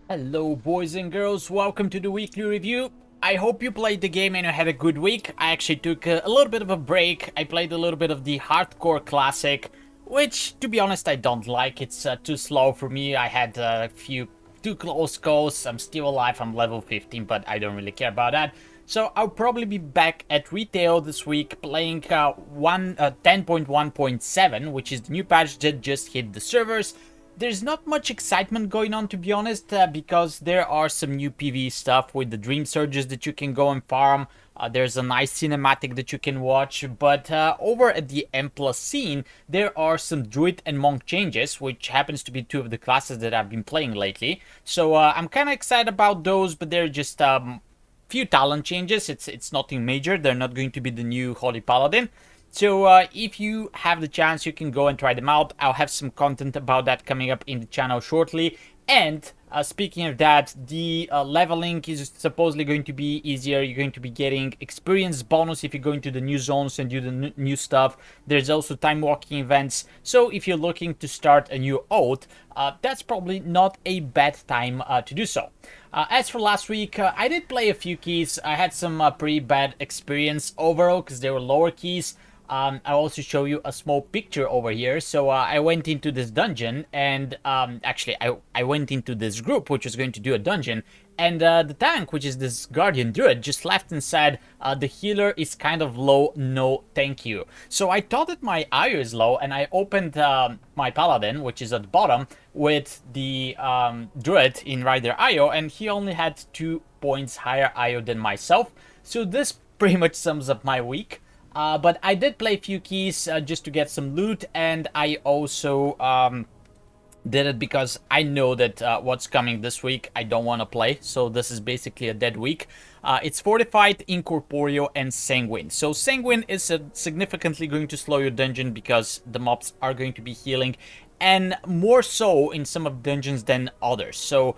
Hello boys and girls, welcome to the weekly review. I hope you played the game and you had a good week. I actually took a little bit of a break. I played a little bit of the Hardcore Classic, which to be honest I don't like. It's too slow for me. I had a few too close calls. I'm still alive, I'm level 15, but I don't really care about that. So I'll probably be back at retail this week playing 10.1.7, which is the new patch that just hit the servers. There's not much excitement going on, to be honest, because there are some new PvE stuff with the Dream Surges that you can go and farm. There's a nice cinematic that you can watch, but over at the M+ scene, there are some Druid and Monk changes, which happens to be two of the classes that I've been playing lately. So I'm kind of excited about those, but they're just few talent changes. It's nothing major. They're not going to be the new Holy Paladin. So if you have the chance, you can go and try them out. I'll have some content about that coming up in the channel shortly. And speaking of that, the leveling is supposedly going to be easier. You're going to be getting experience bonus if you go into the new zones and do the new stuff. There's also time walking events. So if you're looking to start a new oath, that's probably not a bad time to do so. As for last week, I did play a few keys. I had some pretty bad experience overall because they were lower keys. I'll also show you a small picture over here. So I went into this dungeon and actually I went into this group which was going to do a dungeon, and the tank, which is this Guardian Druid, just left and said the healer is kind of low, no thank you. So I thought that my IO is low and I opened my Paladin, which is at the bottom, with the Druid in right there IO, and he only had 2 points higher IO than myself. So this pretty much sums up my week. But I did play a few keys just to get some loot, and I also did it because I know that what's coming this week I don't want to play, so this is basically a dead week. It's Fortified, Incorporeal, and Sanguine. So Sanguine is significantly going to slow your dungeon because the mobs are going to be healing, and more so in some of the dungeons than others. So,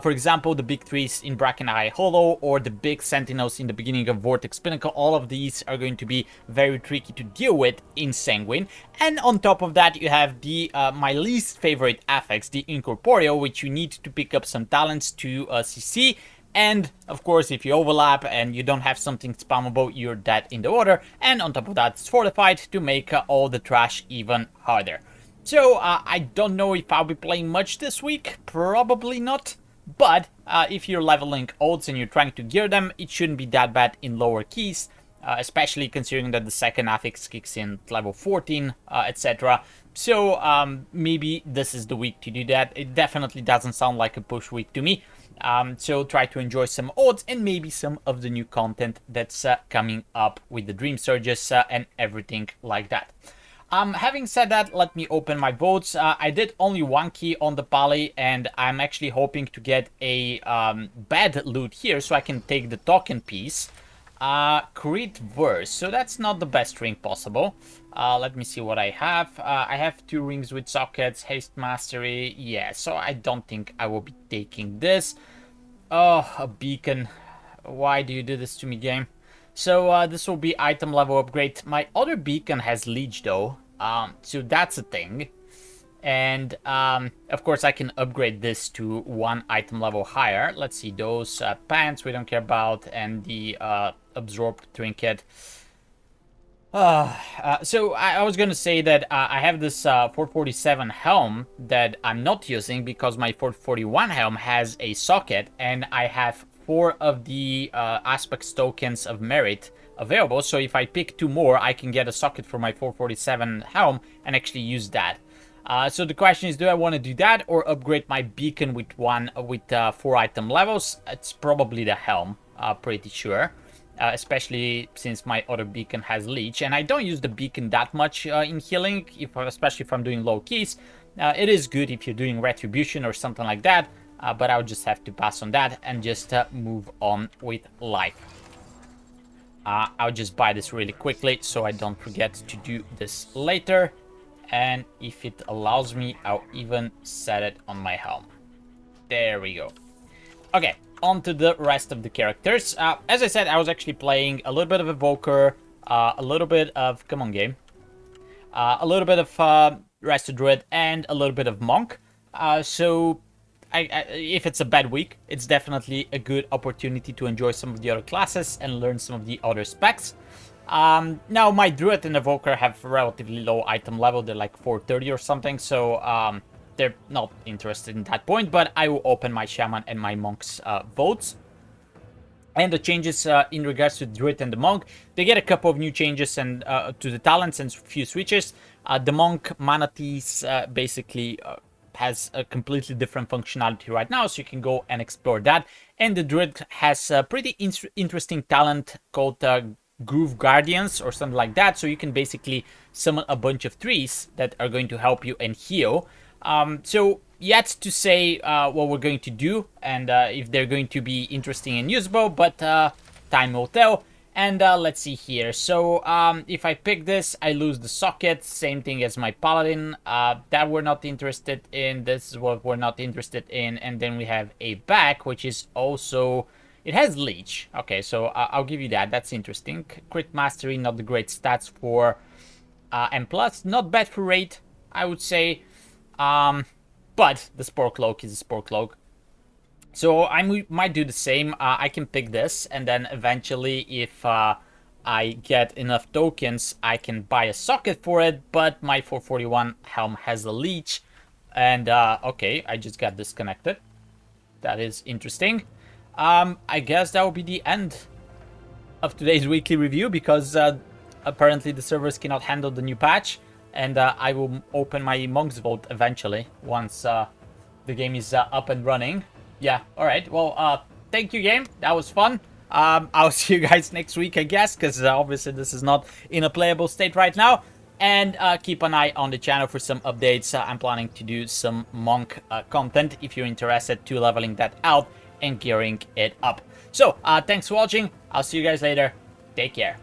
for example, the big trees in Brackeneye Hollow or the big sentinels in the beginning of Vortex Pinnacle, all of these are going to be very tricky to deal with in Sanguine. And on top of that, you have the my least favorite affix, the Incorporeal, which you need to pick up some talents to CC. And, of course, if you overlap and you don't have something spammable, you're dead in the order. And on top of that, it's Fortified to make all the trash even harder. So, I don't know if I'll be playing much this week, probably not, but if you're leveling oaths and you're trying to gear them, it shouldn't be that bad in lower keys, especially considering that the second affix kicks in at level 14, etc. So, maybe this is the week to do that. It definitely doesn't sound like a push week to me, so try to enjoy some oaths and maybe some of the new content that's coming up with the Dream Surges and everything like that. Having said that, let me open my votes. I did only 1 key on the Pally, and I'm actually hoping to get a bad loot here so I can take the token piece. Crit Verse, so that's not the best ring possible. Let me see what I have. I have 2 rings with sockets, Haste Mastery, yeah, so I don't think I will be taking this. Oh, a beacon. Why do you do this to me, game? So this will be item level upgrade. My other beacon has Leech though, so that's a thing. And of course I can upgrade this to 1 item level higher. Let's see, those pants we don't care about, and the absorbed trinket. So I was gonna say that I have this 447 helm that I'm not using because my 441 helm has a socket, and I have 4 of the aspects tokens of merit available. So if I pick 2 more, I can get a socket for my 447 helm and actually use that. So the question is, do I want to do that or upgrade my beacon with 4 item levels? It's probably the helm, pretty sure. Especially since my other beacon has leech, and I don't use the beacon that much in healing, especially if I'm doing low keys. It is good if you're doing retribution or something like that, but I'll just have to pass on that and just move on with life. I'll just buy this really quickly so I don't forget to do this later, and if it allows me, I'll even set it on my helm. There we go. Okay, on to the rest of the characters. As I said, I was actually playing a little bit of Evoker, a little bit of, come on game, a little bit of Resto Druid, and a little bit of Monk. So if it's a bad week, it's definitely a good opportunity to enjoy some of the other classes and learn some of the other specs. Now, my Druid and Evoker have relatively low item level. They're like 430 or something, so they're not interested in that point, but I will open my Shaman and my Monk's votes. And the changes in regards to Druid and the Monk, they get a couple of new changes and to the talents and a few switches. The Monk Manatees basically has a completely different functionality right now, so you can go and explore that. And the Druid has a pretty interesting talent called Groove Guardians or something like that, so you can basically summon a bunch of trees that are going to help you and heal. So yet to say what we're going to do and if they're going to be interesting and usable, but time will tell. And let's see here. So if I pick this, I lose the socket. Same thing as my Paladin. That we're not interested in. This is what we're not interested in. And then we have a back, which is also... It has Leech. Okay, so I'll give you that. That's interesting. Crit Mastery, not the great stats for M+. Not bad for rate, I would say. But the Spore Cloak is a Spore Cloak. So I might do the same. I can pick this, and then eventually, if I get enough tokens, I can buy a socket for it. But my 441 helm has a leech, and okay, I just got disconnected. That is interesting. I guess that will be the end of today's weekly review, because apparently the servers cannot handle the new patch, and I will open my Monk's Vote eventually once the game is up and running. Yeah, alright, well, thank you, game. That was fun. I'll see you guys next week, I guess, because obviously this is not in a playable state right now. And keep an eye on the channel for some updates. I'm planning to do some Monk content if you're interested to leveling that out and gearing it up. So, thanks for watching. I'll see you guys later. Take care.